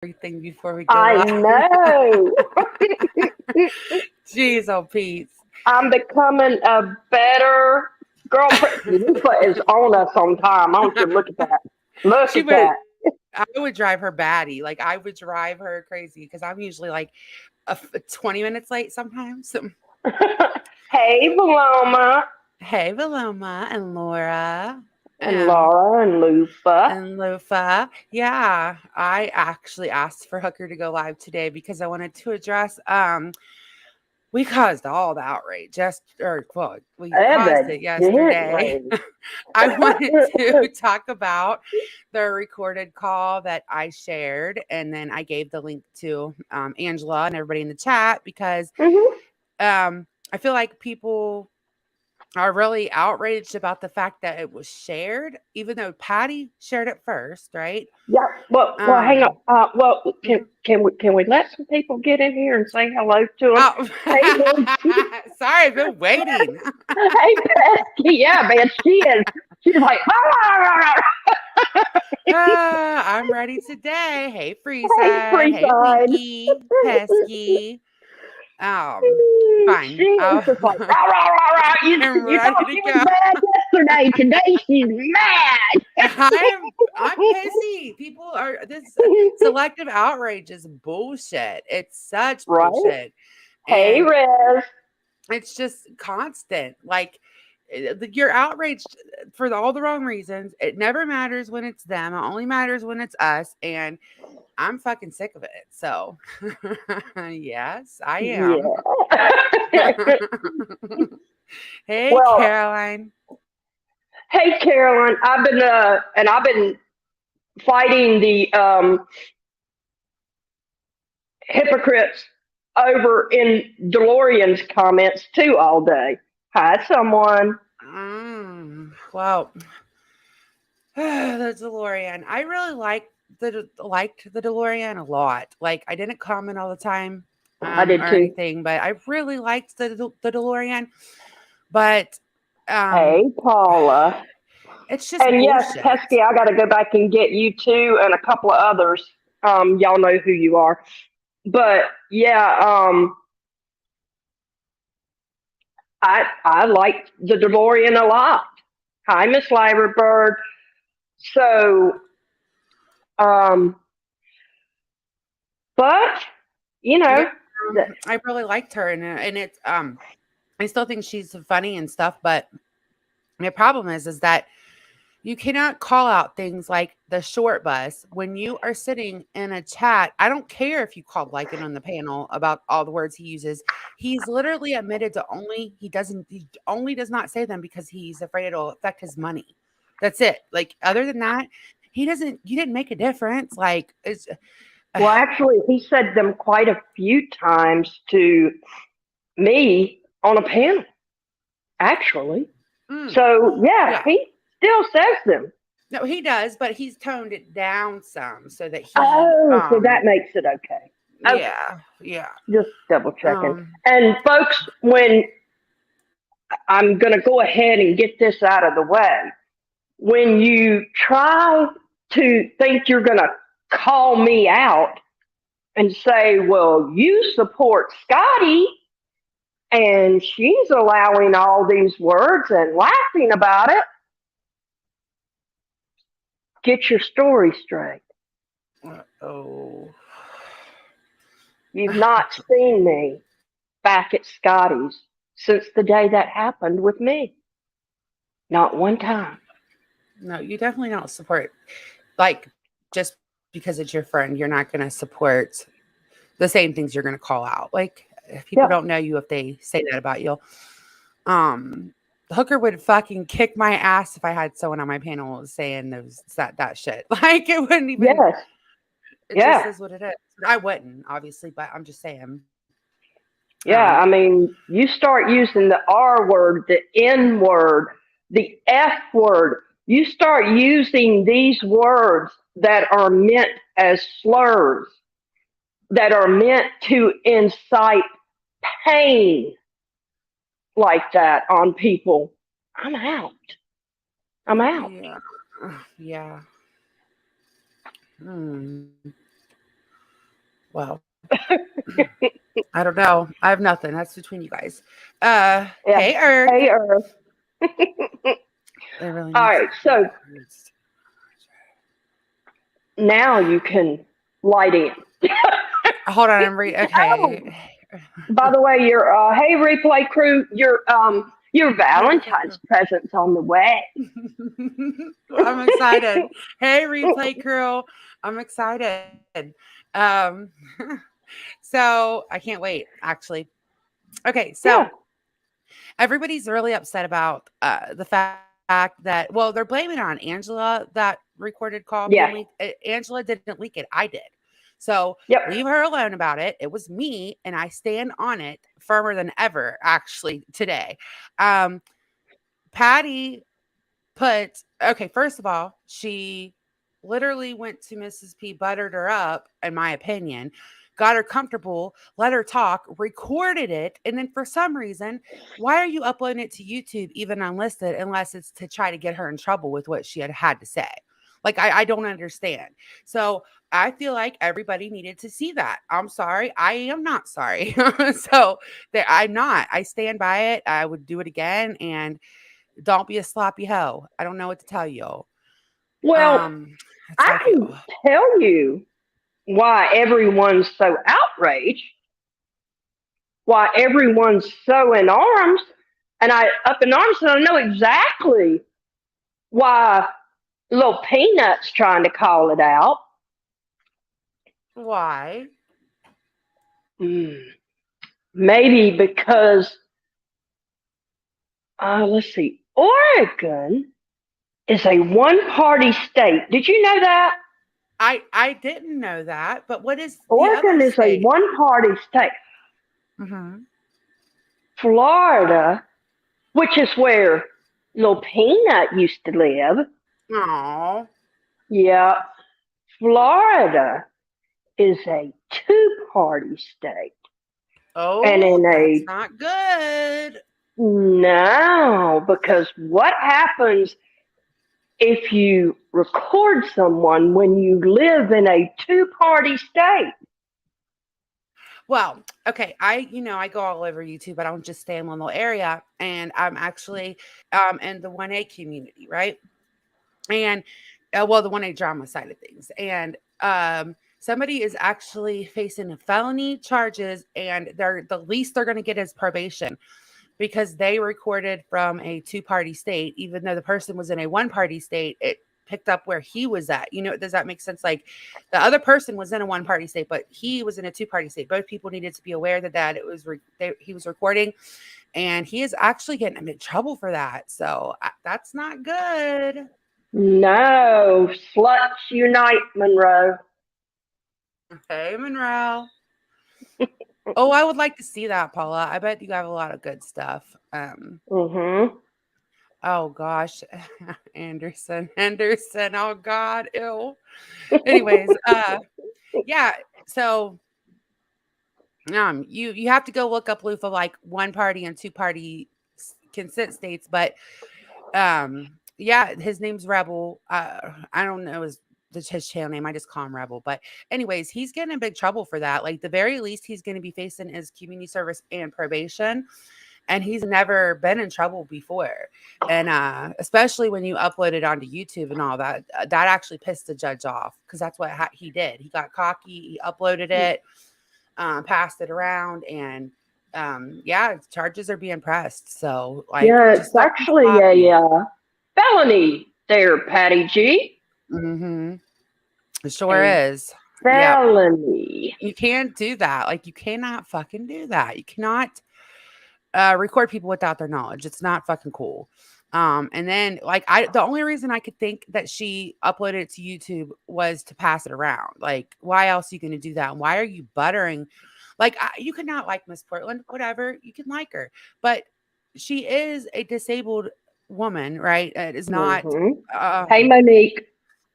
everything before we go I live. know. Jeez, oh Pete. I'm becoming a better girlfriend. Lupa is on us on time. I want you to look at that. Look She at would that. I would drive her batty. Like I would drive her crazy because I'm usually like 20 minutes late sometimes. Hey, Paloma Hey, Valoma and Laura. and Um, Laura and Lupa. and Lofa. Yeah, I actually asked for Hooker to go live today because I wanted to address we caused all the outrage just or well, we caused it yesterday. Evidently. I wanted to talk about the recorded call that I shared, and then I gave the link to Angela and everybody in the chat because Hmm. I feel like people are really outraged about the fact that it was shared, even though Patty shared it first, right? Yeah. Well, hang on. Um, Well, mhm. can we let some people get in here and say hello to them? Oh, Hey, Nancy. sorry, I've been waiting. Hey, Pesky. Yeah, man, she is. She's like, I'm ready today. Hey, hey, Freeside. free Hey, side. Winky. Pesky. She Fine. is just like, rah, rah, rah, rah. You, I'm you thought ready to she was go. bad yesterday. Today she's mad. I'm pissy. People are this selective outrage is bullshit. It's such Right? bullshit. Hey, And Riz. it's just constant. Like you're outraged for all the wrong reasons. It never matters when it's them. It only matters when it's us. And I'm fucking sick of it. So, yes, I am. Yeah. Hey, Well, Caroline. hey, Carolyn. I've been fighting the hypocrites over in DeLorean's comments too all day. Hi, someone. Well, the DeLorean. I really liked the DeLorean a lot. Like I didn't comment all the time, I did or too. anything, but I really liked the DeLorean. But um, Hey, Paula. it's just And yes, bullshit. Pesky, I got to go back and get you too, and a couple of others. Y'all know who you are. But yeah, I like the DeLorean a lot. Hi, Miss Lyrebird. So, um, but you Yeah, know, the, I really liked her, and it's I still think she's funny and stuff. But my problem is that you cannot call out things like the short bus when you are sitting in a chat. I don't care if you called Lycan on the panel about all the words he uses. He's literally admitted to he only does not say them because he's afraid it'll affect his money. That's it. Like other than that, you didn't make a difference. Like it's well, actually, he said them quite a few times to me on a panel. Actually, mm, so yeah, yeah. he still says them. No, he does, but he's toned it down some so that he Oh, so that makes it okay. Okay, yeah, yeah. just double checking. Um And folks, when I'm going to go ahead and get this out of the way, when you try to think you're going to call me out and say, well, you support Scotty and she's allowing all these words and laughing about it, get your story straight. oh. You've not seen me back at Scotty's since the day that happened with me. Not one time. No, you definitely don't support like just because it's your friend, you're not going to support the same things you're going to call out. Like if people don't Yeah. know you if they say that about you. Um Hooker would fucking kick my ass if I had someone on my panel saying that shit. Like it wouldn't even Yes. it just Yeah. is what it is. I wouldn't, obviously, but I'm just saying. Yeah, Um I mean, you start using the R word, the N word, the F word. You start using these words that are meant as slurs, that are meant to incite pain like that on people. I'm out. I'm out. yeah. Yeah. Hmm. Well, I don't know. I have nothing. That's between you guys. Yeah. Hey Earth. Hey, Earth. There really All needs to right. be So words. now you can light in. Hold on, I'm okay. Oh, by the way, your hey replay crew, your Hey, replay Valentine's crew. present's on the way. I'm excited. Hey, replay crew. I'm excited. Um, so I can't wait, actually. Okay, so Yeah. everybody's really upset about the fact that, well, they're blaming it on Angela, that recorded call being Yeah. leaked. Angela didn't leak it. I did. So Yep. leave her alone about it. It was me, and I stand on it firmer than ever, actually, today. Um, Patty put, okay, first of all, she literally went to Mrs. P, buttered her up, in my opinion, got her comfortable, let her talk, recorded it, and then for some reason, why are you uploading it to YouTube even unlisted unless it's to try to get her in trouble with what she had to say? Like I don't understand. So I feel like everybody needed to see that. I'm sorry. I am not sorry. So there, I'm not. I stand by it. I would do it again. And don't be a sloppy hoe. I don't know what to tell you. Well, That's how I I can feel. tell you why everyone's so outraged, why everyone's so in arms, and I up in arms, and I know exactly why little Peanut's trying to call it out. Why? Hmm. Maybe because let's see, Oregon is a one-party state. Did you know that? I didn't know that, but what is the Oregon other is a state? one-party state. Mhm. Florida, which is where little Peanut used to live. Oh. Yeah, Florida is a two-party state. And Oh, in that's a not good. no, because what happens if you record someone when you live in a two-party state? Well, okay, I go all over YouTube. I don't just stay in one little area, and I'm actually in the 1A community, right? And well, the 1A drama side of things. And somebody is actually facing felony charges, and they're the least they're going to get is probation because they recorded from a two-party state, even though the person was in a one-party state. It picked up where he was at. Does that make sense? Like the other person was in a one-party state, but he was in a two-party state. Both people needed to be aware that it was he was recording, and he is actually getting in big trouble for that. So that's not good. No, sluts unite, Monroe. Hey, Monroe. Oh, I would like to see that, Paula. I bet you have a lot of good stuff. Mm-hmm. Oh gosh, Anderson. Oh God, ew. Anyways, yeah. So, you have to go look up Lufa like one party and two party consent states, but yeah, his name's Rebel. I don't know his channel name. I just call him Rebel. But anyways, he's getting in big trouble for that. Like the very least he's going to be facing is community service and probation, and he's never been in trouble before. And especially when you upload it onto YouTube and all that, that actually pissed the judge off because that's what he did. He got cocky. He uploaded it, passed it around, and yeah, charges are being pressed. So like, Yeah, it's just don't be actually a sloppy. felony there, Patty G. Mm-hmm. It sure A is. Yep. felony. You can't do that. Like, you cannot fucking do that. You cannot record people without their knowledge. It's not fucking cool. And then like the only reason I could think that she uploaded it to YouTube was to pass it around. Like, why else are you going to do that? And why are you buttering? Like, you could not like Miss Portland, whatever. You can like her, but she is a disabled woman, right? It is not. Mm-hmm. Hey, Um, Monique.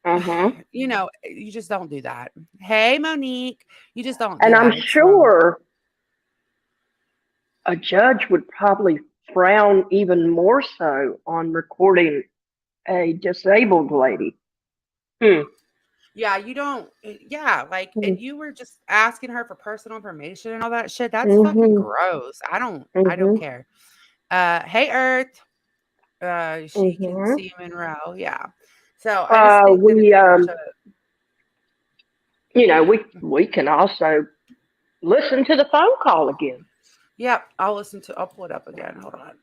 Uh-huh. you just don't do that. Hey, Monique, you just don't And do I'm that. It's wrong. sure a judge would probably frown even more so on recording a disabled lady. Hmm. Yeah, you don't yeah, like, and you were just asking her for personal information and all that shit. That's fucking Mm-hmm. gross. I don't Mm-hmm. care. Hey Earth. She can Mm-hmm. see Monroe. Yeah. So I just think that it's We a bunch of we can also listen to the phone call again. yep. I'll pull it up again. Hold on.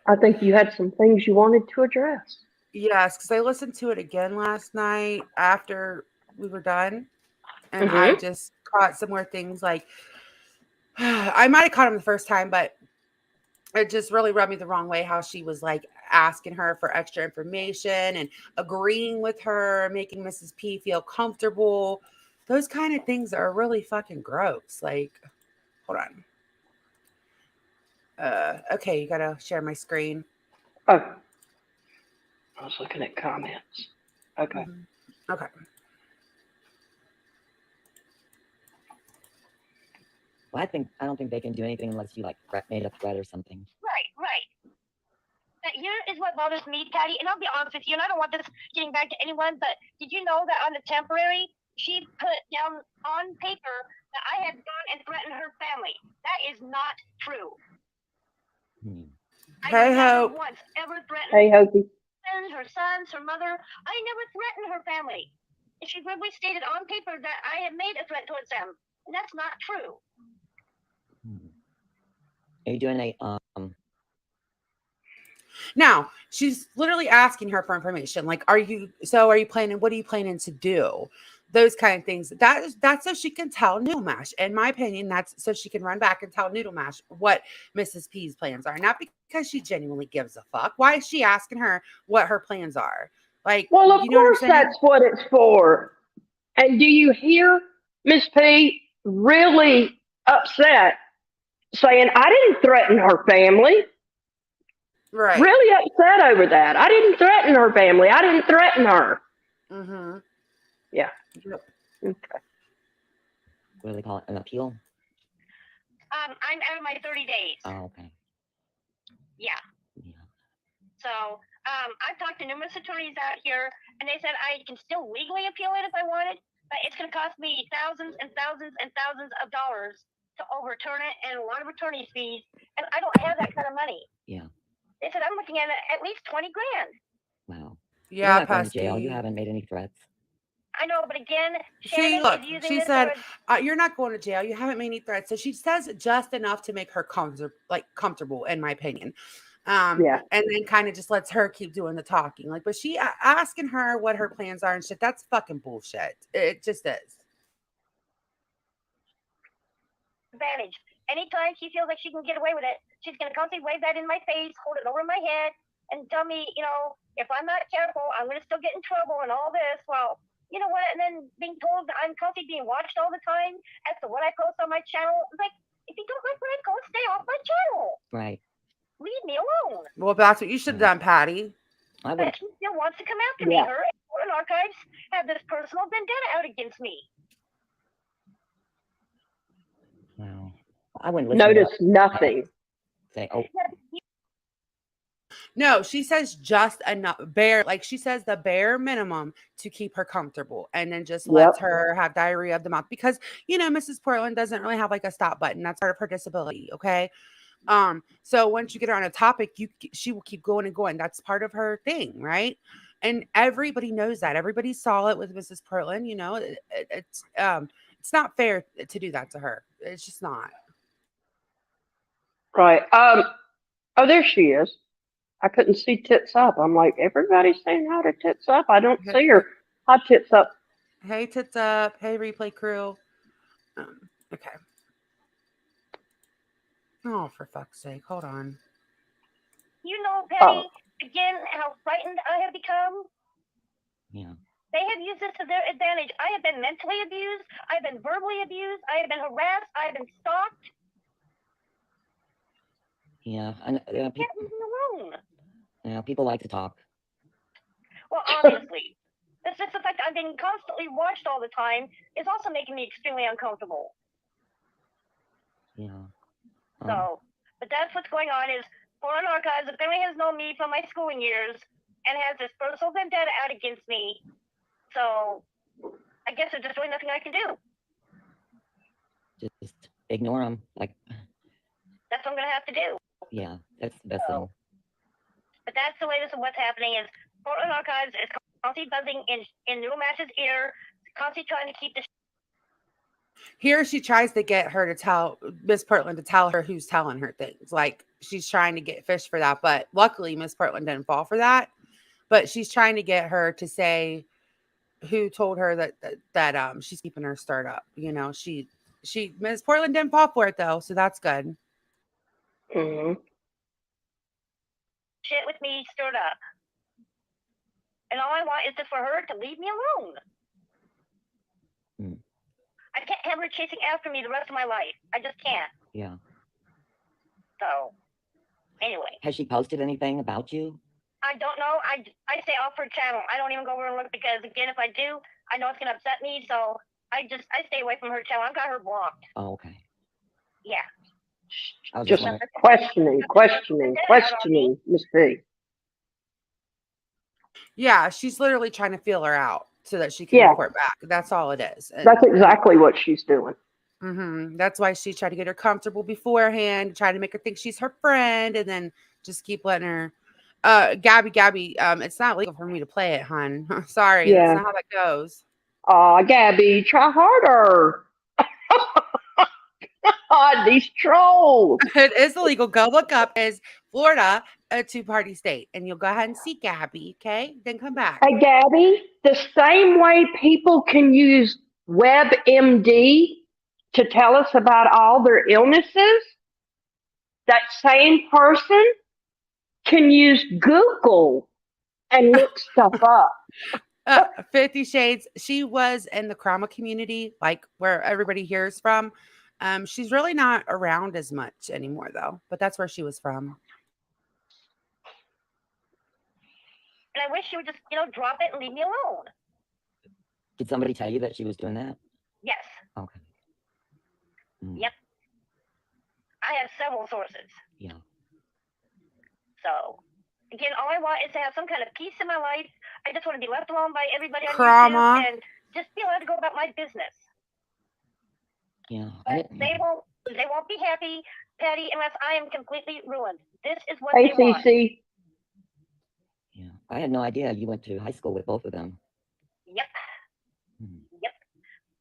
I think you had some things you wanted to address. Yes, because I listened to it again last night after we were done, and I Mm-hmm. just caught some more things like I might have caught him the first time, but it just really rubbed me the wrong way how she was like asking her for extra information and agreeing with her, making Mrs. P feel comfortable. Those kind of things are really fucking gross. Like, hold on. Okay, you gotta share my screen. Oh, I was looking at comments. Okay. Okay. Well, I don't think they can do anything unless you like made a threat or something. Right, right. Here is what bothers me, Patty, and I'll be honest with you, and I don't want this getting back to anyone, but did you know that on the temporary, she put down on paper that I had gone and threatened her family? That is not true. Hmm. I Hey, never Hope. once ever Hey, threatened Hopi. her sons, her mother. I never threatened her family. And she verbally stated on paper that I had made a threat towards them. And that's not true. Hmm. Are you doing a Now, she's literally asking her for information. Like, are you planning, what are you planning to do? Those kind of things. That's so she can tell Noodle Mash. In my opinion, that's so she can run back and tell Noodle Mash what Mrs. P's plans are. Not because she genuinely gives a fuck. Why is she asking her what her plans are? Like, Well, of you know what I'm course saying? that's what it's for. And do you hear Miss P really upset, saying I didn't threaten her family? Right. Really upset over that. I didn't threaten her family. I didn't threaten her. Mm-hmm. Yeah. Yep. Okay. what do they call it? An appeal? I'm out of my 30 days. Oh, okay. Yeah. Yeah. So I've talked to numerous attorneys out here, and they said I can still legally appeal it if I wanted, but it's going to cost me thousands and thousands and thousands of dollars to overturn it, and a lot of attorney's fees, and I don't have that kind of money. Yeah. They said I'm looking at least 20 grand. Wow. You're Yeah, not going to jail. You Pesky. haven't made any threats. I know, but again, See, Shannon look, is using she this said, for you're not going to jail. You haven't made any threats. So she says just enough to make her comfortable, in my opinion. Yeah. And then kind of just lets her keep doing the talking. Like, but she asking her what her plans are and shit, that's fucking bullshit. It just is. advantage. Anytime she feels like she can get away with it, she's going to constantly wave that in my face, hold it over my head, and tell me, if I'm not careful, I'm going to still get in trouble and all this. Well, you know what? And then being told that I'm constantly being watched all the time as to what I post on my channel. It's like, if you don't like what I post, stay off my channel. Right. Leave me alone. Well, that's what you should have done, Patty. I would. But she still wants to come after me. Yeah. Her and Foreign Archives have this personal vendetta out against me. Wow. I wouldn't listen to Notice what nothing. say. Oh, No, she says just enough bare, like she says the bare minimum to keep her comfortable and then just lets Yep. her have diarrhea of the mouth because Mrs. Portland doesn't really have like a stop button. That's part of her disability. Okay. So once you get her on a topic, she will keep going and going. That's part of her thing, right? And everybody knows that. Everybody saw it with Mrs. Portland. It's not fair to do that to her. It's just not. Right. Oh, there she is. I couldn't see tits up. I'm like, everybody's saying hi to tits up. I don't see her. Hi, tits up. Hey, tits up. Hey, replay crew. Okay. Oh, for fuck's sake. Hold on. You know, Oh, Patty, again, how frightened I have become. yeah. They have used this to their advantage. I have been mentally abused. I've been verbally abused. I have been harassed. I have been stalked. Yeah. And Can't leave me alone. people like to talk. Well, obviously. It's just the fact that I'm being constantly watched all the time is also making me extremely uncomfortable. Yeah. So, but that's what's going on is Foreign Archives apparently has known me from my schooling years and has this personal vendetta out against me. So I guess there's just really nothing I can do. Just ignore them. Like, That's what I'm gonna have to do. yeah, that's the best thing. But that's the latest of what's happening. Is Portland Archives is constantly buzzing in Newmash's ear, constantly trying to keep the Here she tries to get her to tell Miss Portland to tell her who's telling her things. Like she's trying to get fish for that. But luckily Miss Portland didn't fall for that. But she's trying to get her to say who told her that she's keeping her stirred up. You know, she Miss Portland didn't fall for it though, so that's good. Hmm. shit with me stirred up. And all I want is just for her to leave me alone. Mm. I can't have her chasing after me the rest of my life. I just can't. Yeah. So, anyway. Has she posted anything about you? I don't know. I stay off her channel. I don't even go over and look because, again, if I do, I know it's going to upset me. So, I stay away from her channel. I've got her blocked. Oh, okay. Yeah. I was Just wondering. questioning, Miss P. Yeah, she's literally trying to feel her out so that she can Yeah, report back. That's all it is. that's exactly what she's doing. That's why she tried to get her comfortable beforehand, try to make her think she's her friend, and then just keep letting her. Gabby, it's not legal for me to play it, hun. Sorry, that's Yeah. not how that goes. Aw, Gabby, try harder. God, these trolls. It is illegal. Go look up is Florida a two-party state, and you'll go ahead and see Gabby. Okay, then come back. Hey, Gabby, the same way people can use WebMD to tell us about all their illnesses, that same person can use Google and look stuff up. 50 Shades. She was in the trauma community, like where everybody hears from. She's really not around as much anymore, though. But that's where she was from. And I wish she would just, drop it and leave me alone. Did somebody tell you that she was doing that? Yes. Okay. Mm. Yep. I have several sources. Yeah. So, again, all I want is to have some kind of peace in my life. I just want to be left alone by everybody on Trauma. YouTube and just be allowed to go about my business. Yeah. But they won't be happy, Patty, unless I am completely ruined. This is what Hey, they want. CC. Yeah. I had no idea you went to high school with both of them. Yep. Hmm. Yep.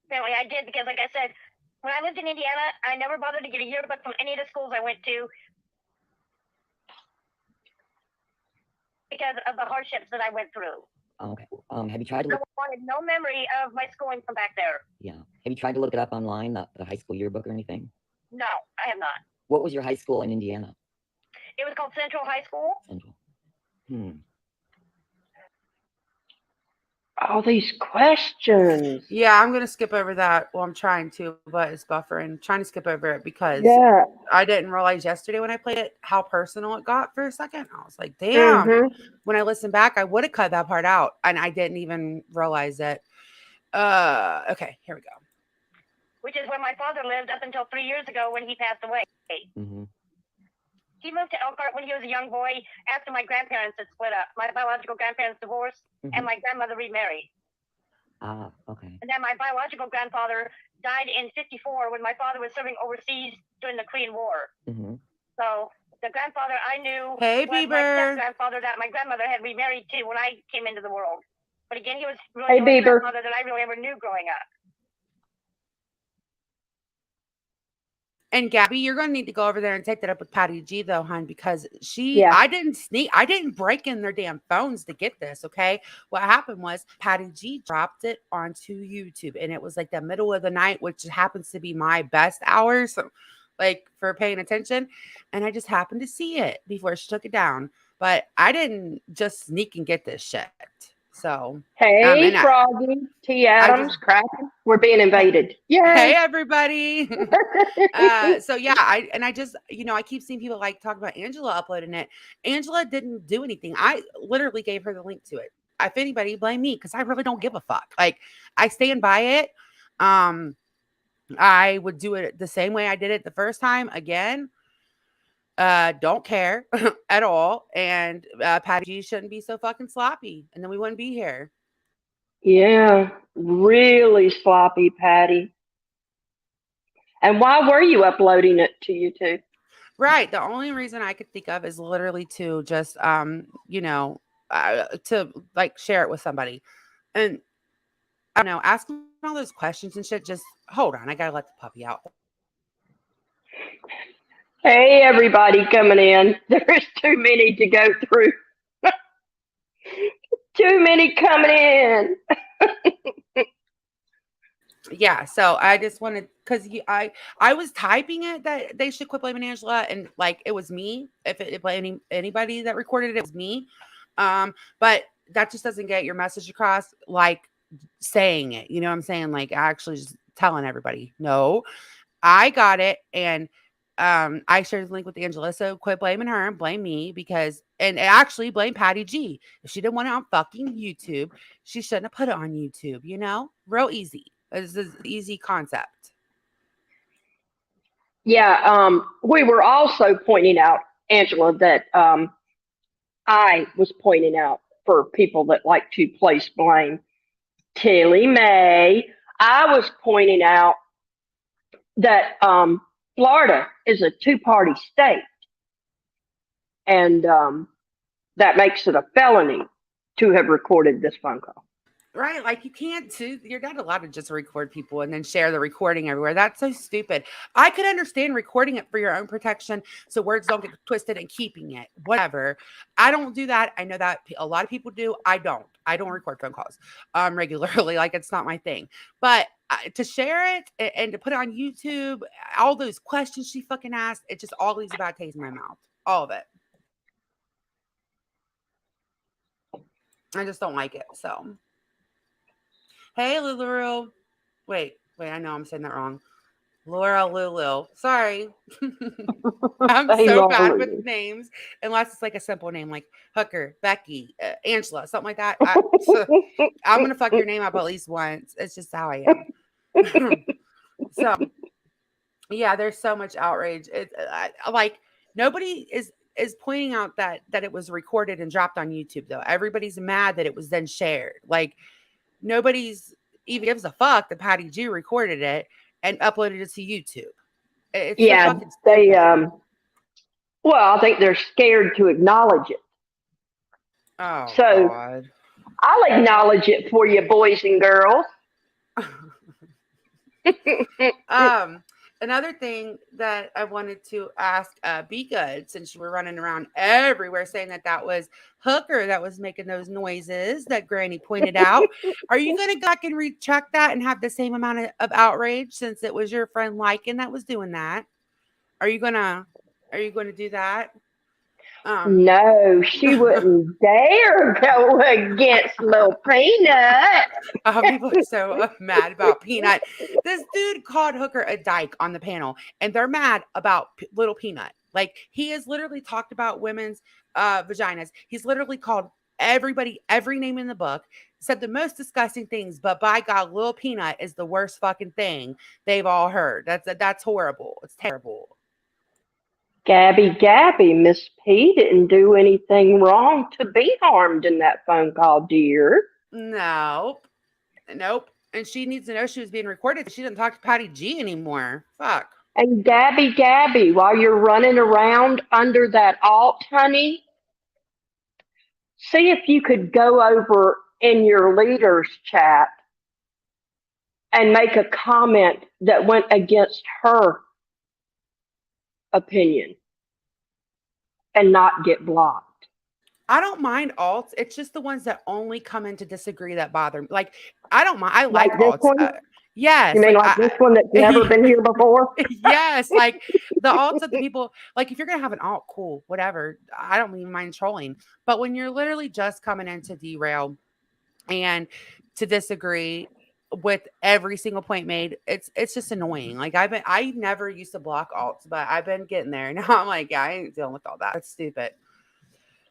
Apparently I did because, like I said, when I lived in Indiana, I never bothered to get a yearbook from any of the schools I went to because of the hardships that I went through. Oh, okay. Have you tried to I look? wanted no memory of my schooling from back there. Yeah. Have you tried to look it up online, the high school yearbook or anything? No, I have not. What was your high school in Indiana? It was called Central High School. Central. Hmm. All these questions. Yeah, I'm gonna skip over that. Well, I'm trying to, but it's buffering. Trying to skip over it because Yeah. I didn't realize yesterday when I played it how personal it got for a second. I was like, damn. Mm-hmm. When I listened back, I would have cut that part out, and I didn't even realize it. Okay, here we go. Which is where my father lived up until 3 years ago when he passed away. Mm-hmm. He moved to Elkhart when he was a young boy after my grandparents had split up. My biological grandparents divorced, and my grandmother remarried. Ah, okay. And then my biological grandfather died in '54 when my father was serving overseas during the Korean War. Mm-hmm. So the grandfather I knew Hey, was my Bieber. step-grandfather that my grandmother had remarried to when I came into the world. But again, he was really Hey, the only Bieber. grandfather that I really ever knew growing up. And Gabby, you're going to need to go over there and take that up with Patty G, though, hon, because Yeah. I didn't break in their damn phones to get this, okay? What happened was Patty G dropped it onto YouTube, and it was like the middle of the night, which happens to be my best hour, so like for paying attention. And I just happened to see it before she took it down. But I didn't just sneak and get this shit. So, Hey, and Froggy, T. I Adams, just, Kraken. We're being invaded. hey, Yay. everybody. So yeah, I just, I keep seeing people like talking about Angela uploading it. Angela didn't do anything. I literally gave her the link to it. If anybody, blame me because I really don't give a fuck. Like I stand by it. I would do it the same way I did it the first time again. Don't care at all. And Patty G shouldn't be so fucking sloppy, and then we wouldn't be here. Yeah, really sloppy, Patty. And why were you uploading it to YouTube? Right. The only reason I could think of is literally to just, to like share it with somebody. And I don't know, asking all those questions and shit. Just hold on. I gotta let the puppy out. Hey, everybody coming in. There's too many to go through. Too many coming in. Yeah, so I just wanted because I was typing it that they should quit blaming Angela, and like it was me. If anybody that recorded it was me, but that just doesn't get your message across. Like saying it, you know what I'm saying? Like actually just telling everybody, no, I got it, and I shared the link with Angela. So quit blaming her and blame me because, and actually blame Patty G. If she didn't want it on fucking YouTube, she shouldn't have put it on YouTube. You know, real easy. This is easy concept. Yeah, we were also pointing out, Angela, that I was pointing out for people that like to place blame. Tilly May, I was pointing out that Florida is a two-party state, and that makes it a felony to have recorded this phone call. Right, like you can't do. You're not allowed to just record people and then share the recording everywhere. That's so stupid. I could understand recording it for your own protection, so words don't get twisted and keeping it. Whatever. I don't do that. I know that a lot of people do. I don't. I don't record phone calls regularly. Like it's not my thing. But to share it and to put it on YouTube, all those questions she fucking asked, it just all leaves a bad taste in my mouth. All of it. I just don't like it. So. Hey, Lulu. Wait, I know I'm saying that wrong. Laura Lulu. Sorry. I'm Hey, so bad with Lulu. names, unless it's like a simple name like Hooker, Becky, Angela, something like that. I'm going to fuck your name up at least once. It's just how I am. So, yeah, there's so much outrage. Like nobody is pointing out that it was recorded and dropped on YouTube though. Everybody's mad that it was then shared. Like nobody's even gives a fuck that Patty G recorded it and uploaded it to YouTube. It's so Yeah, fucking they, stupid. well, I think they're scared to acknowledge it. Oh So God. I'll acknowledge it for you, boys and girls. um, Another thing that I wanted to ask, Be Good, since you were running around everywhere saying that was Hooker that was making those noises that Granny pointed out. Are you going to go back and recheck that and have the same amount of outrage since it was your friend Lycan that was doing that? Are you gonna Are you going to do that? Um, No, she wouldn't dare go against little Peanut. People are so mad about Peanut. This dude called Hooker a dyke on the panel, and they're mad about Little Peanut. Like he has literally talked about women's vaginas. He's literally called everybody every name in the book. Said the most disgusting things, but by God, Little Peanut is the worst fucking thing they've all heard. That's horrible. It's terrible. Gabby, Miss P didn't do anything wrong to be harmed in that phone call, dear. Nope, nope. And she needs to know she was being recorded. She didn't talk to Patty G anymore. Fuck. And Gabby, while you're running around under that alt, honey, see if you could go over in your leaders chat and make a comment that went against her opinion and not get blocked. I don't mind alts. It's just the ones that only come in to disagree that bother me. Like, I don't mind. I Like like this alts. one? You Yes, mean like like this one that's never been here before? yes, like the alts of the people. Like, if you're gonna have an alt, cool, whatever. I don't even mind trolling. But when you're literally just coming in to derail and to disagree with every single point made, it's just annoying. Like I never used to block alts, but I've been getting there. Now I'm like, yeah, I ain't dealing with all that. That's stupid.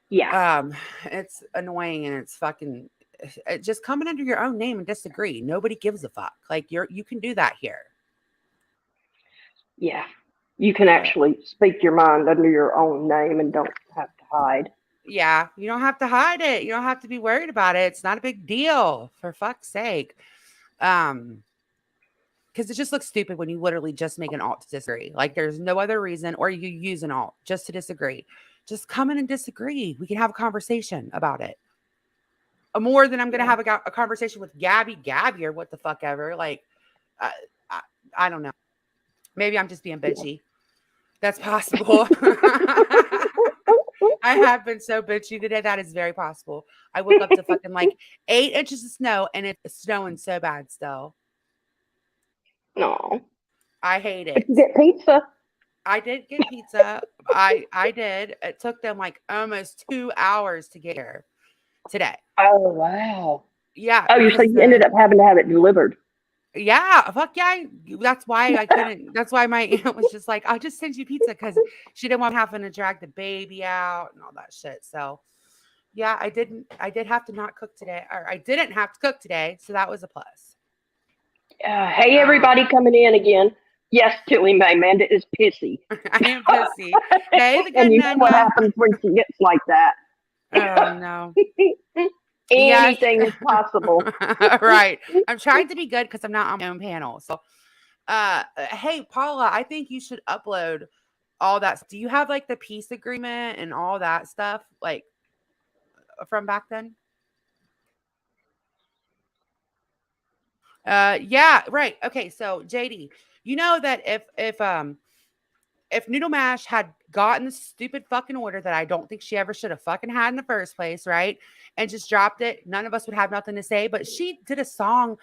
Yeah, Um, it's annoying and it's fucking just coming under your own name and disagree. Nobody gives a fuck. Like you can do that here. yeah. You can But actually speak your mind under your own name and don't have to hide. Yeah, you don't have to hide it. You don't have to be worried about it. It's not a big deal, for fuck's sake. Um, because it just looks stupid when you literally just make an alt to disagree. Like there's no other reason, or you use an alt just to disagree. Just come in and disagree. We can have a conversation about it. More than I'm going to have a conversation with Gabby, or what the fuck ever. Like, I, I, I don't know. Maybe I'm just being bitchy. That's possible. I have been so bitchy today. That is very possible. I woke up to fucking like 8 inches of snow, and it's snowing so bad still. No. I hate But it. you get pizza. I did get pizza. I did. It took them like almost 2 hours to get here today. Oh, wow. Yeah, Oh, so because you ended up having to have it delivered. yeah, fuck yeah. That's why I couldn't. That's why my aunt was just like, I'll just send you pizza because she didn't want having to drag the baby out and all that shit. So yeah, I did have to not cook today, or I didn't have to cook today, so that was a plus. Hey, Um, everybody coming in again. Yes, Tilly Mae, Amanda is pissy. I am pissy. Hey, the good And you know what Nunya. happens when she gets like that. Oh no. Yes. Anything is possible. Right. I'm trying to be good because I'm not on my own panel. So hey Paula, I think you should upload all that. Do you have like the peace agreement and all that stuff like from back then? Yeah, right. Okay, so JD, you know that if Noodle Mash had gotten the stupid fucking order that I don't think she ever should have fucking had in the first place, right? And just dropped it, none of us would have nothing to say. But she did a song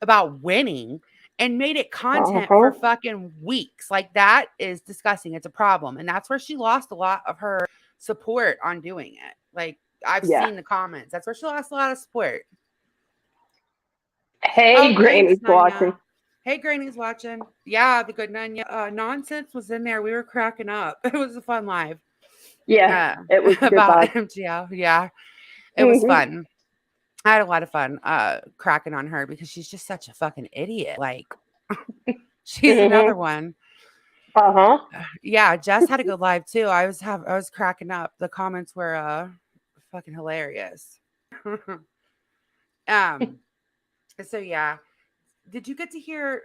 about winning and made it content Uh-huh. for fucking weeks. Like that is disgusting. It's a problem. And that's where she lost a lot of her support on doing it. Like I've Yeah. seen the comments. That's where she lost a lot of support. Hey, Oh, thanks, Granny's watching. Nanya. Hey, Granny's watching. Yeah, the good Nanya. Nonsense was in there. We were cracking up. It was a fun live. Yeah, it was a good About vibe. MGL. Yeah, it was Mm-hmm. fun. I had a lot of fun cracking on her because she's just such a fucking idiot. Like she's another Mm-hmm. one. Uh-huh. Yeah, Jess had a good live too. I was cracking up. The comments were fucking hilarious. um so yeah. Did you get to hear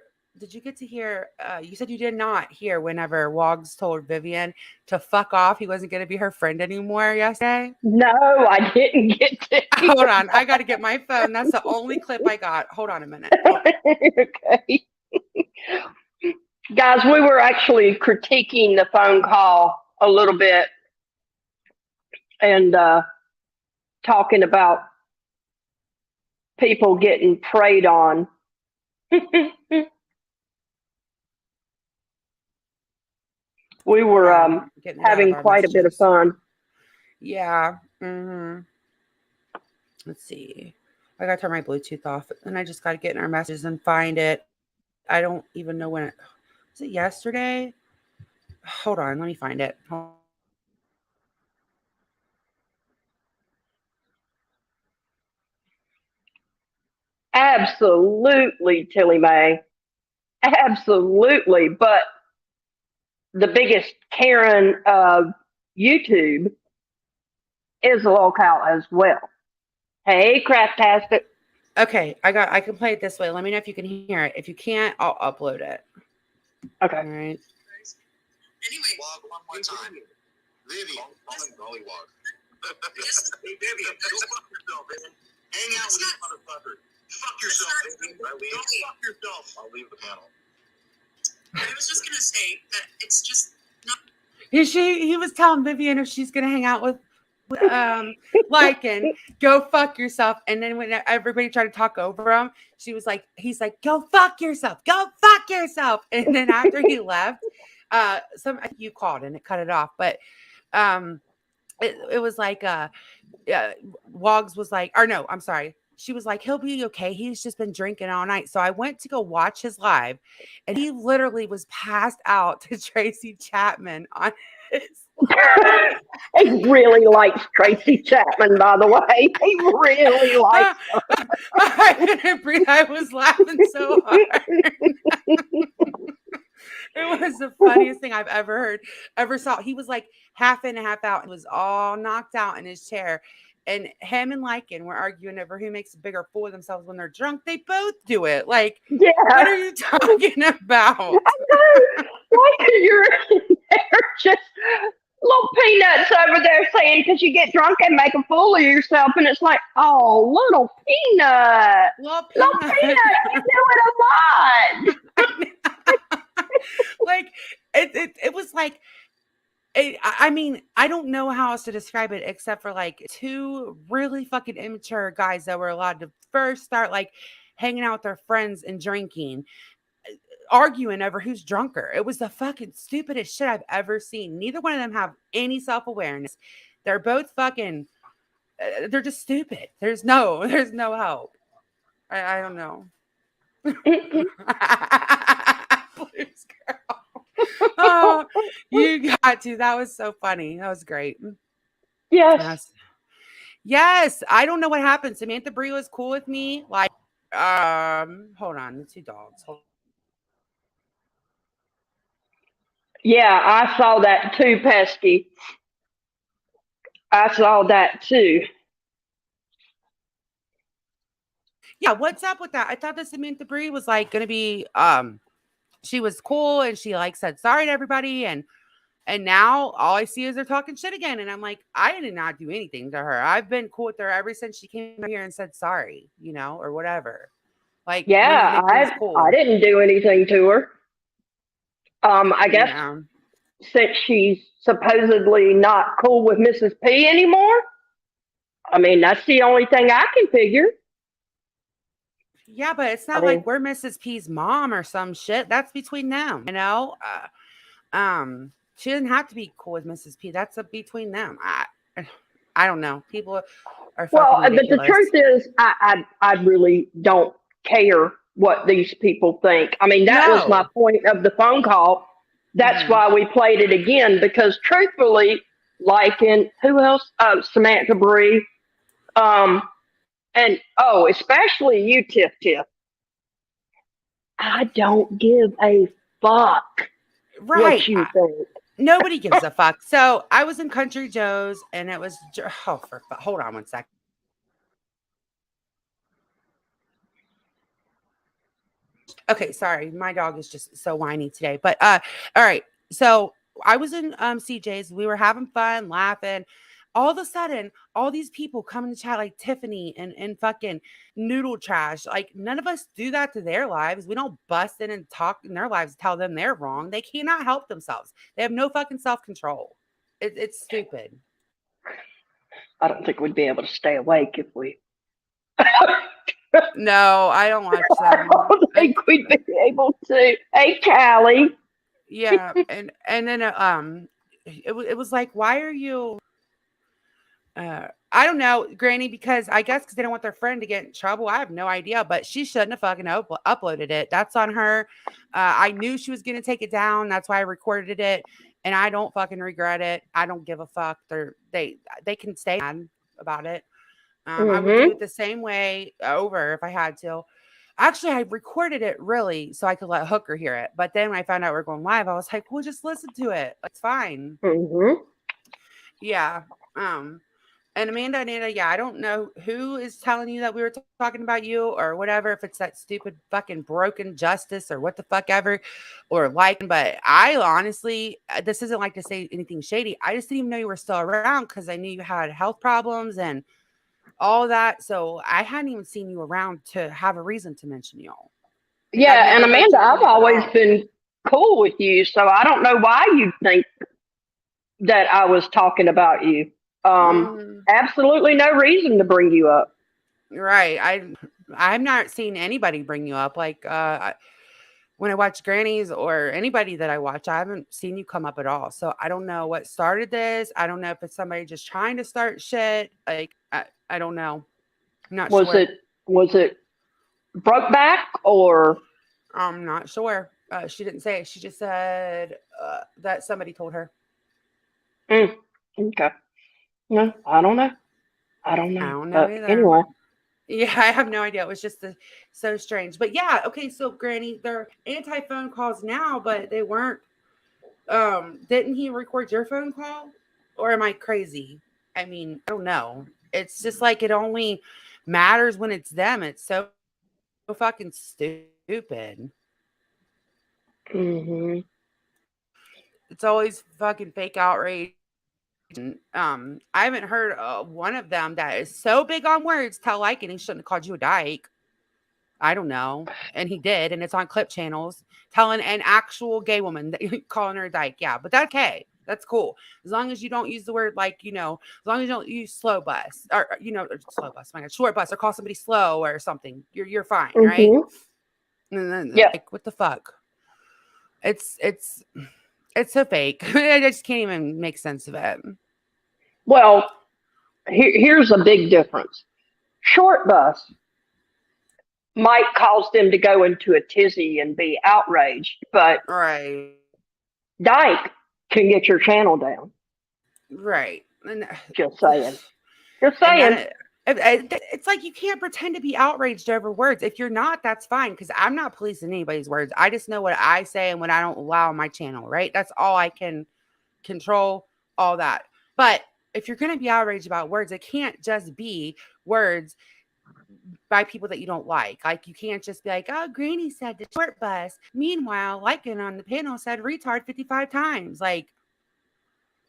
you said you did not hear whenever Wogs told Vivian to fuck off, he wasn't going to be her friend anymore yesterday? No, I didn't get to hear Hold on, I got to get my phone. That's the only clip I got. Hold on a minute. Okay. Guys, we were actually critiquing the phone call a little bit and talking about people getting preyed on. We were Getting it out of having our quite a bit of messages. fun. Yeah. Let's see. I got to turn my Bluetooth off, and I just got to get in our messages and find it. I don't even know when was it yesterday? Hold on, let me find it. Absolutely, Tilly Mae. Absolutely. But the biggest Karen of YouTube is a locale as well. Hey, Craptastic. Okay, I can play it this way. Let me know if you can hear it. If you can't, I'll upload it. Okay. All right. Anyway, Wog, one more time. Vivian, Golly Wog. Hey, Vivian, go fuck yourself, man. Hang out with these motherfuckers. Fuck yourself, Vivian. Go fuck yourself. I'll leave the panel. I was just gonna say that it's just not. He was telling Vivian if she's gonna hang out with Lycan, go fuck yourself. And then when everybody tried to talk over him, he's like, go fuck yourself, go fuck yourself. And then after he left, I think you called and it cut it off, but it was like Wogs was like, or no, I'm sorry. She was like, he'll be okay. He's just been drinking all night. So I went to go watch his live, and he literally was passed out to Tracy Chapman on his He really likes Tracy Chapman, by the way. He really likes her. I couldn't breathe. I was laughing so hard. It was the funniest thing I've ever saw. He was like half in and half out and was all knocked out in his chair. And him and Lycan were arguing over who makes a bigger fool of themselves when they're drunk. They both do it. Like, Yeah. what are you talking about? Like you're in there just little peanuts over there saying because you get drunk and make a fool of yourself, and it's like, oh, little peanut, Well, little peanut. peanut, you do it a lot. Like it was like I mean, I don't know how else to describe it except for like two really fucking immature guys that were allowed to first start like hanging out with their friends and drinking, arguing over who's drunker. It was the fucking stupidest shit I've ever seen. Neither one of them have any self-awareness. They're both fucking they're just stupid. There's no help. I don't know. Blues girl. Oh, you got to. That was so funny. That was great. Yes. Yes. I don't know what happened. Samantha Bree was cool with me. Like, hold on. The two dogs. Yeah, I saw that too, Pesky. I saw that too. Yeah, what's up with that? I thought that Samantha Bree was like gonna be she was cool and she like said sorry to everybody and now all I see is they're talking shit again. And I'm like, I did not do anything to her. I've been cool with her ever since she came here and said sorry, you know, or whatever. Like when did Yeah, they things I cool? didn't do anything to her. I guess Yeah. since she's supposedly not cool with Mrs. P anymore. I mean, that's the only thing I can figure. Yeah, but it's I not like mean, we're Mrs. P's mom or some shit. That's between them, you know? She doesn't have to be cool with Mrs. P. That's a between them. I don't know. People are well, fucking but the ridiculous. truth is, I really don't care what these people think. I mean, that was my No. point of the phone call. That's Hmm. why we played it again because, truthfully, like in who else? Samantha Bree, um, and oh, especially you, Tiff Tiff. I don't give a fuck what Right. you think. Nobody gives a fuck. So I was in Country Joe's and it was, oh, hold on one second. Okay, sorry. My dog is just so whiny today. But all right. So I was in CJ's. We were having fun, laughing. All of a sudden, all these people come in the chat like Tiffany and fucking noodle trash. Like none of us do that to their lives. We don't bust in and talk in their lives, tell them they're wrong. They cannot help themselves. They have no fucking self-control. It's stupid. I don't think we'd be able to stay awake if we. No, I don't watch I them. don't think we'd be able to. Hey, Callie. Yeah, and then it was like, why are you I don't know, Granny, because I guess because they don't want their friend to get in trouble. I have no idea, but she shouldn't have fucking uploaded it. That's on her. I knew she was gonna take it down. That's why I recorded it, and I don't fucking regret it. I don't give a fuck. They can stay mad about it. I would do Mm-hmm. it the same way over if I had to. Actually, I recorded it really so I could let Hooker hear it. But then when I found out we are going live, I was like, well, just listen to it. It's fine. Mm-hmm. Yeah. Um, and Amanda and Anna, yeah, I don't know who is telling you that we were talking about you or whatever, if it's that stupid fucking broken justice or what the fuck ever, or like, but I honestly, this isn't like to say anything shady. I just didn't even know you were still around because I knew you had health problems and all that. So I hadn't even seen you around to have a reason to mention y'all. Like I've Yeah, and never heard Amanda, you come I've up at always all. been cool with you, so I don't know why you think that I was talking about you. Mm, Absolutely no reason to bring you up. right. I'm not seeing anybody bring you up. Like when I watch Grannies or anybody that I watch, I haven't seen you come up at all. So I don't know what started this. I don't know if it's somebody just trying to start shit. Like I don't know. I'm not Was sure. it was it Brokeback or I'm not sure. She didn't say. She just said that somebody told her. okay? No, I don't know. I don't I know. don't know But either. anyway, Yeah, I have no idea. It was just so strange. But yeah, okay, so Granny, they're anti-phone calls now, but they weren't. Didn't he record your phone call? Or am I crazy? I mean, I don't know. It's just like it only matters when it's them. It's so fucking stupid. Hmm. It's always fucking fake outrage. And I haven't heard one of them that is so big on words tell like and he shouldn't have called you a dyke. I don't know. And he did, and it's on clip channels telling an actual gay woman that calling her a dyke. Yeah, but that's okay. That's cool. As long as you don't use the word like, as long as you don't use slow bus or slow bus, my God, short bus or call somebody slow or something, you're fine, right? Hmm. And then Yep. like what the fuck? It's it's so fake. I just can't even make sense of it. Well, here's a big difference. Short bus might cause them to go into a tizzy and be outraged, but Right. Dyke can get your channel down. Right. And Just saying. Just And then saying. it's like you can't pretend to be outraged over words. If you're not, that's fine because I'm not policing anybody's words. I just know what I say and what I don't allow on my channel, right? That's all I can control, all that. But if you're going to be outraged about words, it can't just be words by people that you don't like. Like you can't just be like, oh, Granny said the short bus. Meanwhile, Lycan on the panel said retard 55 times. Like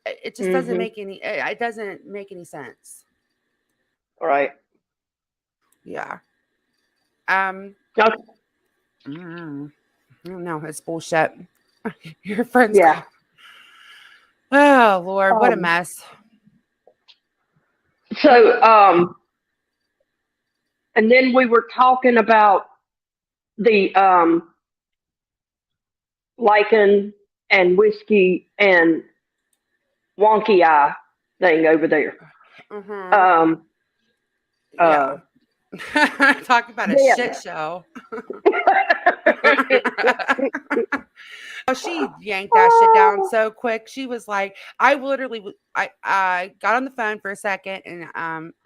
it just doesn't Hmm. make it doesn't make any sense. Right. Yeah. Um, Okay. mm, I don't know. It's bullshit. Your friends Yeah. call. Oh Lord, what a Um, mess. so, and then we were talking about the lichen and whiskey and wonky eye thing over there. Mm-hmm. Um, uh, Yeah. Talk about a shit then, show. Oh, she yanked that shit down so quick. She was like, I literally, I got on the phone for a second and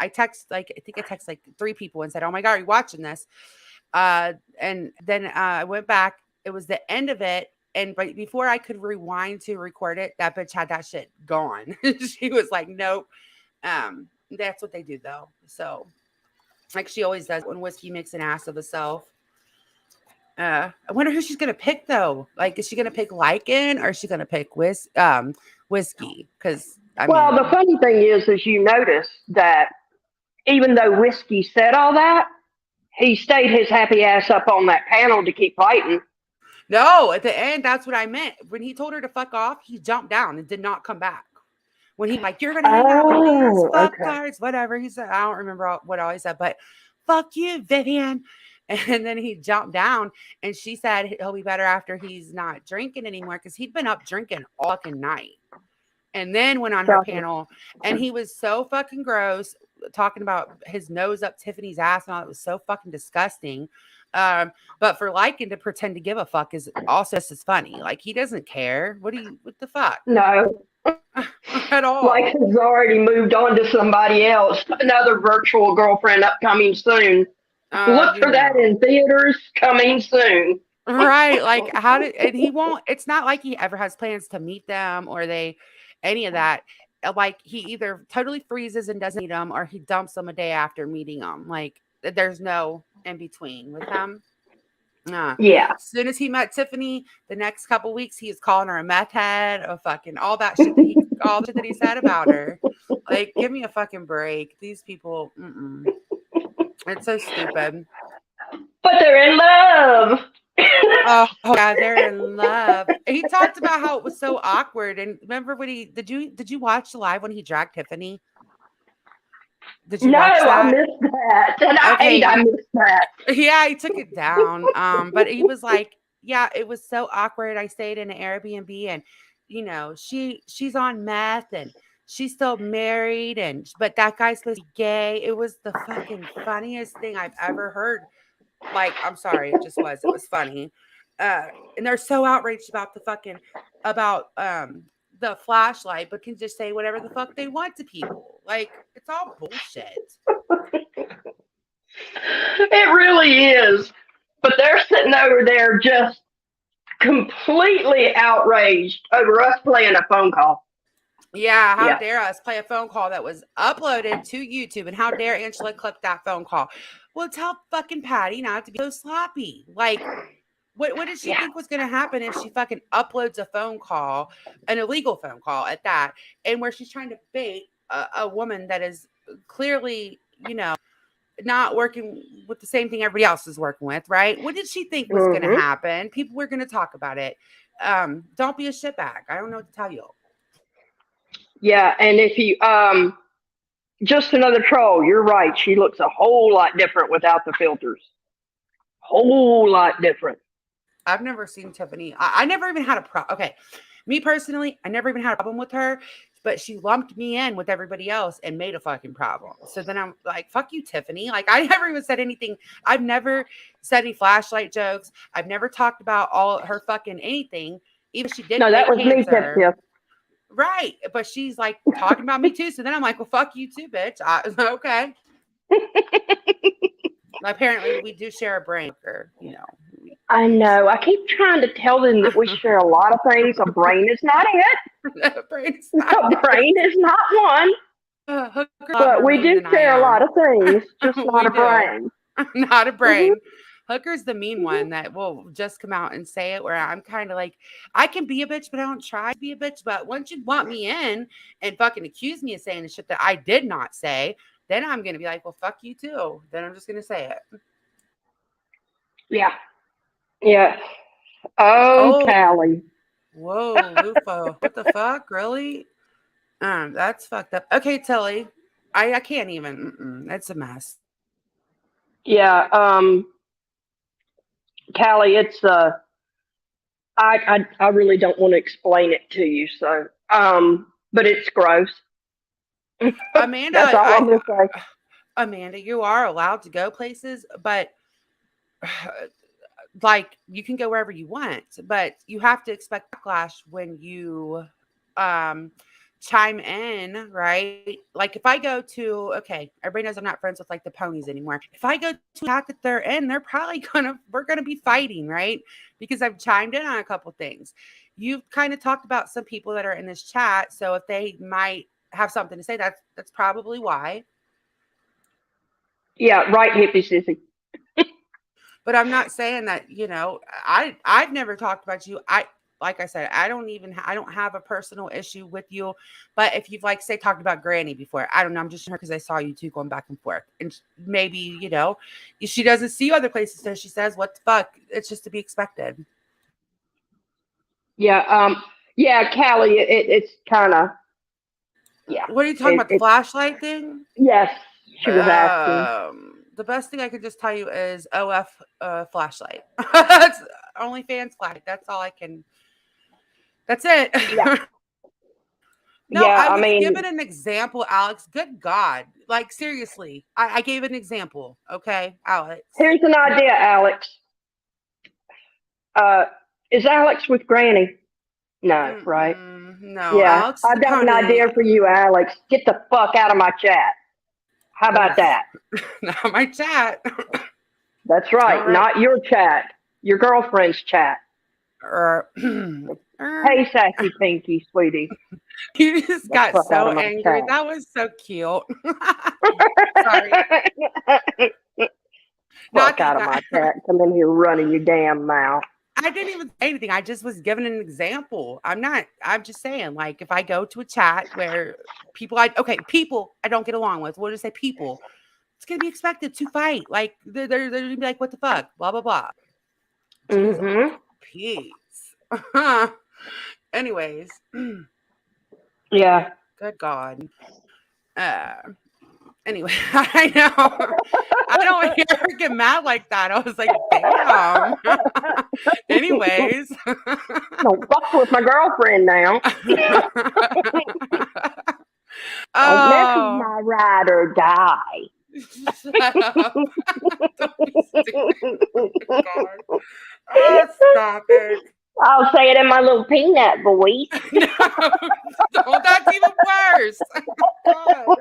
I text like I think I texted like three people and said, "Oh my God, are you watching this?" And then I went back. It was the end of it, and but before I could rewind to record it, that bitch had that shit gone. She was like, "Nope." That's what they do though. So like she always does when whiskey makes an ass of herself. I wonder who she's gonna pick though. Like, is she gonna pick Lycan or is she gonna pick whiskey? Because I well, the mean, funny thing is you notice that even though Whiskey said all that, he stayed his happy ass up on that panel to keep fighting. no, at the end, that's what I meant. When he told her to fuck off, he jumped down and did not come back. When he like, you're gonna hang out with these Oh, fuck okay. cards, whatever he said. I don't remember what all he said, but fuck you, Vivian. And then he jumped down, and she said he'll be better after he's not drinking anymore because he'd been up drinking all fucking night. And then went on her Shocking. panel, and he was so fucking gross, talking about his nose up Tiffany's ass and all. It was so fucking disgusting. But for Lycan to pretend to give a fuck is also just as funny. Like he doesn't care. What the fuck? No, At like all. has already moved on to somebody else. Another virtual girlfriend upcoming soon. Uh, Look you for that know. in theaters coming soon. Right. Like how did and he won't it's not like he ever has plans to meet them or they any of that. Like he either totally freezes and doesn't meet them or he dumps them a day after meeting them. Like there's no in between with them. As Yeah. soon as he met Tiffany, the next couple weeks he is calling her a meth head, a fucking all that shit that he said about her. Like, give me a fucking break. These people, it's so stupid. But they're in love. Oh yeah, they're in love. He talked about how it was so awkward. And remember when he did you watch the live when he dragged Tiffany? Did you No, watch I that? missed that. Tonight I Okay, missed that. yeah, he took it down. But he was like, yeah, it was so awkward. I stayed in an Airbnb and she's on meth and she's still married and but that guy's supposed to be gay. It was the fucking funniest thing I've ever heard. Like, I'm sorry, it just was. It was funny. Uh, and they're so outraged about the flashlight, but can just say whatever the fuck they want to people. Like, it's all bullshit. It really is. But they're sitting over there just completely outraged over us playing a phone call. Yeah, how Yeah. dare us play a phone call that was uploaded to YouTube, and how dare Angela clip that phone call? Well, tell fucking Patty not to be so sloppy. Like, what did she Yeah. think was going to happen if she fucking uploads a phone call, an illegal phone call at that, and where she's trying to bait a woman that is clearly, not working with the same thing everybody else is working with, right? What did she think was going to Hmm. happen? People were going to talk about it. Don't be a shitbag. I don't know what to tell you. Yeah. And if you, just another troll, you're right. She looks a whole lot different without the filters. Whole lot different. I've never seen Tiffany. I never even had a problem. Okay, me personally, I never even had a problem with her, but she lumped me in with everybody else and made a fucking problem. So then I'm like, fuck you, Tiffany. Like, I never even said anything. I've never said any flashlight jokes. I've never talked about all her fucking anything. Even if she did No, that fake was me, Tiff cancer. Tiff. Right. But she's like talking about me too. So then I'm like, well, fuck you too, bitch. Okay. Apparently, we do share a brain. I know. I keep trying to tell them that we share a lot of things. A brain is not it. Brain's A brain is not one. Hooker's a lot But more we mean do than I share a lot am. of things, just not We a do. brain. Not a Hmm. brain. Hooker's the mean one that will just come out and say it, where I'm kind of like, I can be a bitch, but I don't try to be a bitch. But once you want me in and fucking accuse me of saying the shit that I did not say, then I'm going to be like, well, fuck you too. Then I'm just going to say it. Yeah. Yeah. Oh, Oh, Callie. whoa, Lufa. What the fuck? Really? That's fucked up. Okay, Tilly. I can't even. It's a mess. Yeah. Callie, it's I really don't want to explain it to you, so but it's gross. Amanda, That's all I'm gonna say. Amanda, you are allowed to go places, but like you can go wherever you want, but you have to expect backlash when you um chime in, right? Like if I go to, okay, everybody knows I'm not friends with like the ponies anymore. If I go to a chat that they're in, they're probably we're gonna be fighting, right? Because I've chimed in on a couple things. You've kind of talked about some people that are in this chat, so if they might have something to say, that's probably why. Yeah, right, hippie sissy. But I'm not saying that, I've never talked about you. Like I said, I don't have a personal issue with you. But if you've like say talked about Granny before, I don't know. I'm just her because I saw you two going back and forth. And maybe, she doesn't see you other places, so she says, what the fuck? It's just to be expected. Yeah, yeah, Callie, it's kind of yeah. What are you talking It, about? The it flashlight thing? yes, she was asking. The best thing I could just tell you is OF flashlight. That's OnlyFans flashlight. That's all I can. That's it. Yeah, No, yeah. I I was mean, given an example, Alex. Good God. Like, seriously. I gave an example. Okay, Alex. here's an idea, Alex. Uh, is Alex with Granny? No, right? No, Yeah, Alex is I've a got an pony. idea for you, Alex. Get the fuck out of my chat. How about Oof. that? Not my chat. That's All right, right. not your chat, your girlfriend's chat. Er, Hey, sassy Pinky, sweetie. you just The got fuck out so of my angry. chat. That was so cute. Sorry. Not Fuck that you out of got. my chat. Come in here running your damn mouth. I didn't even say anything. I just was giving an example. I'm just saying, like, if I go to a chat where people I don't get along with, we'll just say people, it's going to be expected to fight. Like, they're going to be like, what the fuck? Blah, blah, blah. Jesus. Mm-hmm. Peace. Anyways, Yeah. good God. Uh, anyway, I know. I don't hear her get mad like that. I was like, damn. Anyways. Don't fuck with my girlfriend now. Don't mess with Oh, my ride or die. shut up. Don't be stupid. God. Oh, stop it. I'll say it in my little peanut voice. No, that's even worse. God.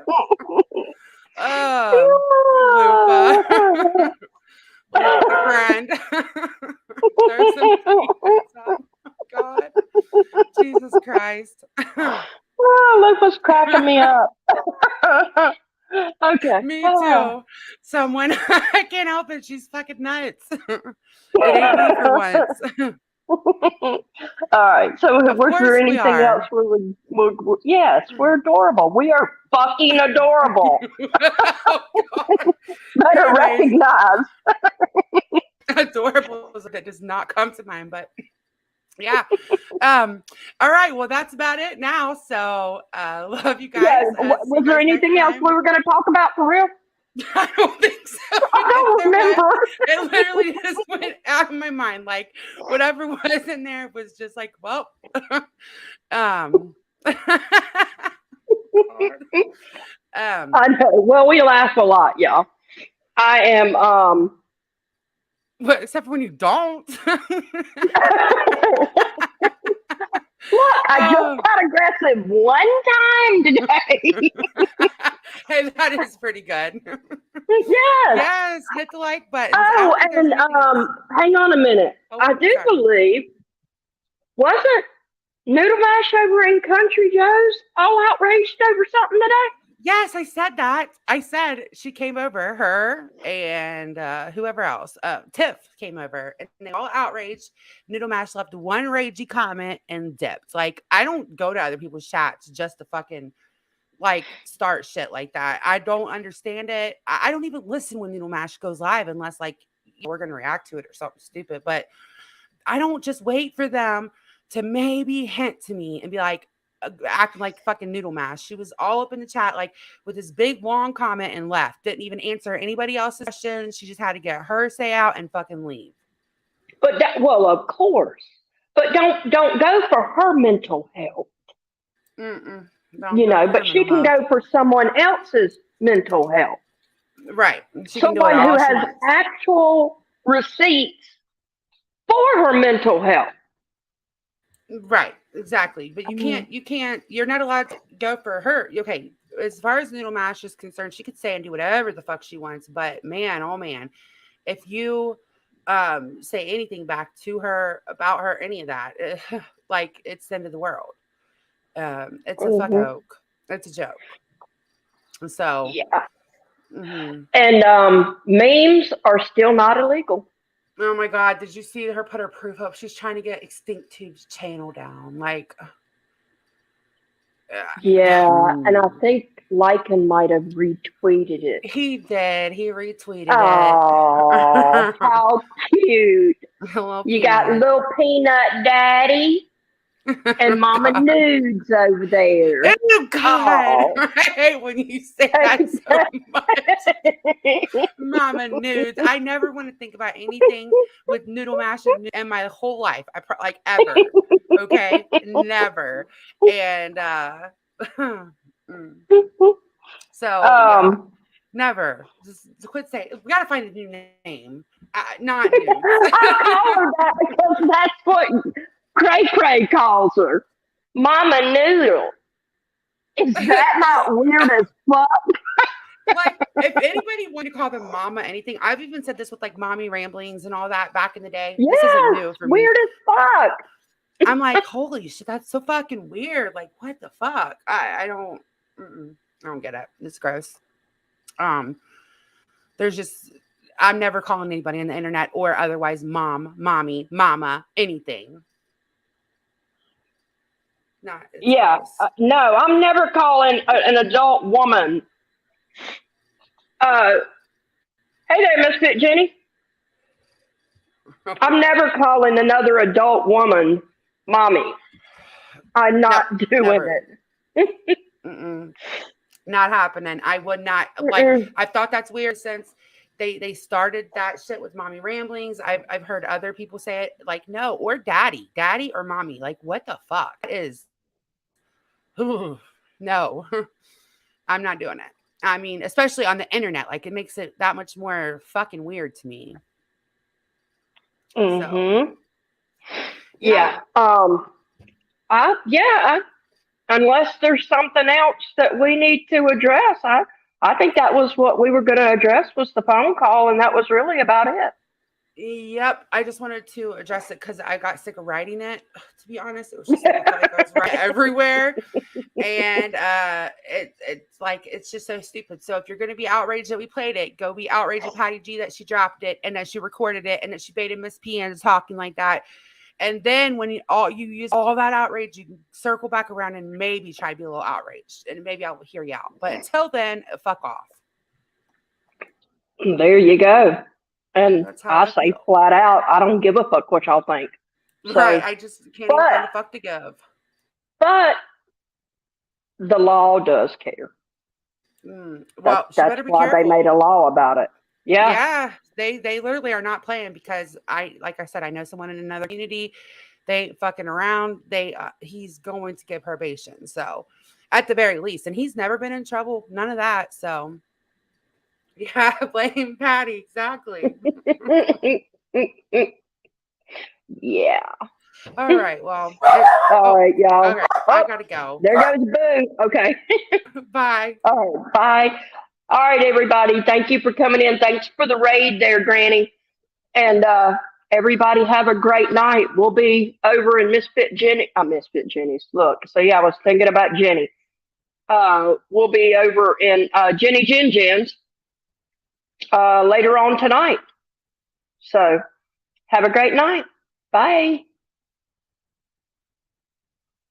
Lupa. Lupa friend. Throw some peanuts up. Oh, God. Jesus Christ. Lupa's cracking me up. Okay. Me too. Someone, I can't help it. She's fucking nuts. It ain't me for once. All right. So, Of was there course we anything else are. yes, we're adorable. We are fucking adorable. Oh, God. Better Anyways, recognize. adorable that does not come to mind, but yeah. All right. Well, that's about it now. So, love you Yeah. guys. See Was you there guys next anything else time. we were going to talk about for real? I don't think so. I If don't there was, remember. it literally just went out of my mind. Like whatever was in there was just like, well, um, I know. Well, we laugh a lot, y'all. I am. but except for when you don't. Look, I just Oh. got aggressive one time today. Hey, that is pretty good. Yes. Yes, hit the like buttons. I Oh, don't think there's and anything else. hang on a minute. Oh, I do sorry. believe wasn't Noodle Mash over in Country Joe's all outraged over something today? Yes, I said that. I said she came over, her and whoever else. Tiff came over and they all outraged. Noodle Mash left one ragey comment and dipped. Like, I don't go to other people's chats just to fucking like start shit like that. I don't understand it. I don't even listen when Noodle Mash goes live unless like we're gonna react to it or something stupid. But I don't just wait for them to maybe hint to me and be like acting like fucking Noodle Mash. She was all up in the chat like with this big long comment and left. Didn't even answer anybody else's questions. She just had to get her say out and fucking leave. But well, of course. But don't go for her mental health. Mm-mm. Don't go for But her she mental can health. go for someone else's mental health. Right. She can do it Someone who all she has wants. actual receipts for her mental health. Right, exactly. But you're not allowed to go for her. Okay, as far as Noodle Mash is concerned, she could say and do whatever the fuck she wants. But man, oh man, if you say anything back to her about her, any of that, like it's the end of the world. It's a fuck Hmm. joke. It's a joke. So, Yeah. mhm. And memes are still not illegal. Oh my God, did you see her put her proof up? She's trying to get Extinct Tube's channel down. Like, Yeah, and I mm. think Lycan might have retweeted it. He did. He retweeted Oh, it. how cute. Little You got peanut. little peanut daddy and mama God. nudes over there. Oh God. Oh. I hate when you say that so much. Mama nudes. I never want to think about anything with Noodle Mash in my whole life. Like ever. Okay? Never. And mm. So yeah. um, Never. Just quit saying. We gotta find a new name. Not nudes. I call her that because that's what Cray Cray calls her. Mama Noodle. Is that not weird as fuck? Like, if anybody wanted to call them mama anything, I've even said this with like mommy ramblings and all that back in the day. This isn't Yes, new for me. weird as fuck. I'm like, holy shit, that's so fucking weird. Like, what the fuck? I don't, I don't get it. It's gross. There's just, I'm never calling anybody on the internet or otherwise mom, mommy, mama, anything. Not, it's Yeah, gross. no, I'm never calling an adult woman. Hey there, Misfit Jenny. I'm never calling another adult woman mommy. I'm not doing never. it. Not happening. I would not like. I thought that's weird since they started that shit with mommy ramblings. I've heard other people say it like no or daddy or mommy. Like what the fuck is? No, I'm not doing it. I mean, especially on the internet, like it makes it that much more fucking weird to me. So yeah. Unless there's something else that we need to address, I think that was what we were going to address was the phone call, and that was really about it. Yep, I just wanted to address it because I got sick of writing it. To be honest, it was just like I felt like I was writing everywhere, and it's like it's just so stupid. So if you're gonna be outraged that we played it, go be outraged at Patty G that she dropped it and that she recorded it and that she baited Miss P into talking like that. And then when you use all that outrage, you can circle back around and maybe try to be a little outraged, and maybe I will hear you out. But until then, fuck off. There you go. And That's how I I say feel. flat out, I don't give a fuck what y'all think. Right? So, I just can't even but find a fuck to give. but the law does care. Well, she That's better be why they made careful. a law about it. Yeah. Yeah, they literally are not playing because like I said, I know someone in another community. They ain't fucking around. He's going to give probation. So, at the very least, and he's never been in trouble. None of that. So, yeah, blame Patty exactly. Yeah. All right. Well, All oh, right, y'all. okay. I Oh, gotta go. there goes Boo. Okay. Bye. All right. Bye. All right, everybody. Thank you for coming in. Thanks for the raid there, Granny. And everybody have a great night. We'll be over in Misfit Jenny's. Look, see, I was thinking about Jenny. We'll be over in Jenny Gin Jin's later on tonight. So have a great night. Bye.